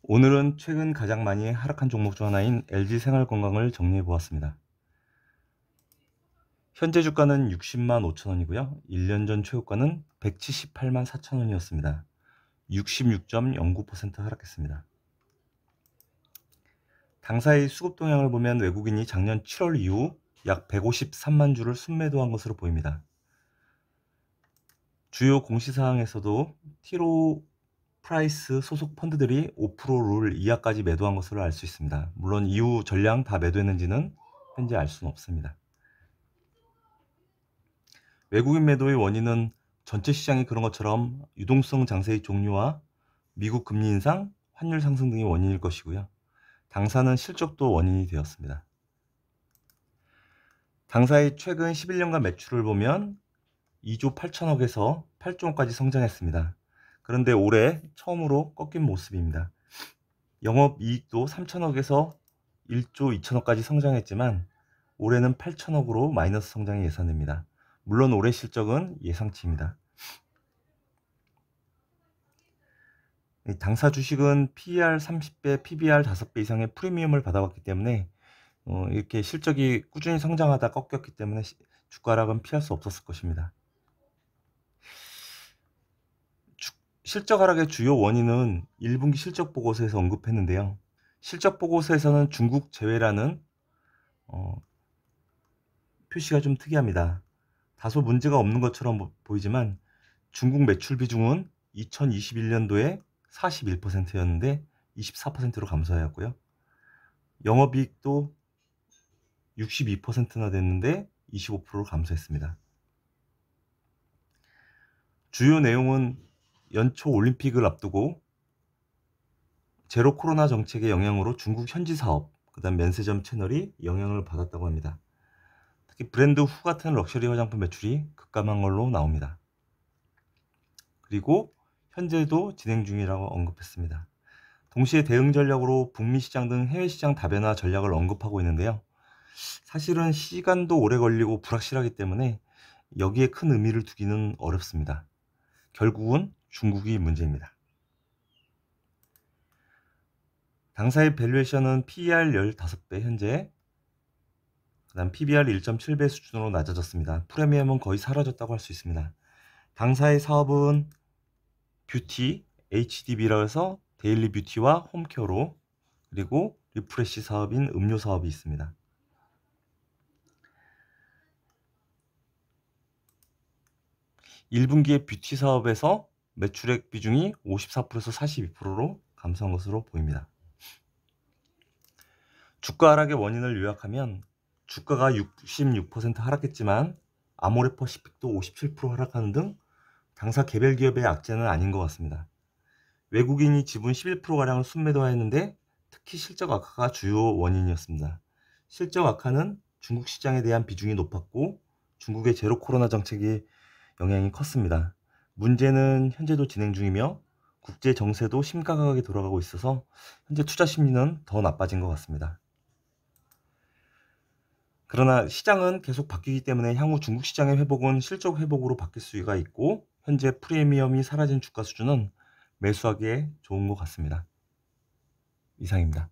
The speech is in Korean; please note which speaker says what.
Speaker 1: 오늘은 최근 가장 많이 하락한 종목 중 하나인 LG생활건강을 정리해 보았습니다. 현재 주가는 60만 5천 원이고요. 1년 전 최고가는 178만 4천 원이었습니다. 66.09% 하락했습니다. 당사의 수급 동향을 보면 외국인이 작년 7월 이후 약 153만 주를 순매도한 것으로 보입니다. 주요 공시사항에서도 티로 프라이스 소속 펀드들이 5%를 이하까지 매도한 것으로 알 수 있습니다. 물론 이후 전량 다 매도했는지는 현재 알 수는 없습니다. 외국인 매도의 원인은 전체 시장이 그런 것처럼 유동성 장세의 종료와 미국 금리 인상, 환율 상승 등이 원인일 것이고요. 당사는 실적도 원인이 되었습니다. 당사의 최근 11년간 매출을 보면 2조 8천억에서 8조 원까지 성장했습니다. 그런데 올해 처음으로 꺾인 모습입니다. 영업이익도 3천억에서 1조 2천억까지 성장했지만 올해는 8천억으로 마이너스 성장이 예상됩니다. 물론 올해 실적은 예상치입니다. 당사 주식은 PER 30배, PBR 5배 이상의 프리미엄을 받아왔기 때문에 이렇게 실적이 꾸준히 성장하다 꺾였기 때문에 주가 하락은 피할 수 없었을 것입니다. 실적 하락의 주요 원인은 1분기 실적 보고서에서 언급했는데요. 실적 보고서에서는 중국 제외라는 표시가 좀 특이합니다. 다소 문제가 없는 것처럼 보이지만 중국 매출 비중은 2021년도에 41%였는데 24%로 감소하였고요. 영업이익도 62%나 됐는데 25%로 감소했습니다. 주요 내용은 연초 올림픽을 앞두고 제로 코로나 정책의 영향으로 중국 현지 사업, 그다음 면세점 채널이 영향을 받았다고 합니다. 특히 브랜드 후 같은 럭셔리 화장품 매출이 급감한 걸로 나옵니다. 그리고 현재도 진행 중이라고 언급했습니다. 동시에 대응 전략으로 북미 시장 등 해외 시장 다변화 전략을 언급하고 있는데요. 사실은 시간도 오래 걸리고 불확실하기 때문에 여기에 큰 의미를 두기는 어렵습니다. 결국은 중국이 문제입니다. 당사의 밸류에이션은 PER 15배 현재, 그다음 PBR 1.7배 수준으로 낮아졌습니다. 프리미엄은 거의 사라졌다고 할 수 있습니다. 당사의 사업은 뷰티, HDB라고 해서 데일리 뷰티와 홈케어로, 그리고 리프레시 사업인 음료 사업이 있습니다. (1분기에) 뷰티 사업에서 매출액 비중이 54%에서 42%로 감소한 것으로 보입니다. 주가 하락의 원인을 요약하면 주가가 66% 하락했지만 아모레퍼시픽도 57% 하락하는 등 당사 개별 기업의 악재는 아닌 것 같습니다. 외국인이 지분 11%가량을 순매도하였는데 특히 실적 악화가 주요 원인이었습니다. 실적 악화는 중국 시장에 대한 비중이 높았고 중국의 제로 코로나 정책의 영향이 컸습니다. 문제는 현재도 진행 중이며 국제 정세도 심각하게 돌아가고 있어서 현재 투자 심리는 더 나빠진 것 같습니다. 그러나 시장은 계속 바뀌기 때문에 향후 중국 시장의 회복은 실적 회복으로 바뀔 수가 있고 현재 프리미엄이 사라진 주가 수준은 매수하기에 좋은 것 같습니다. 이상입니다.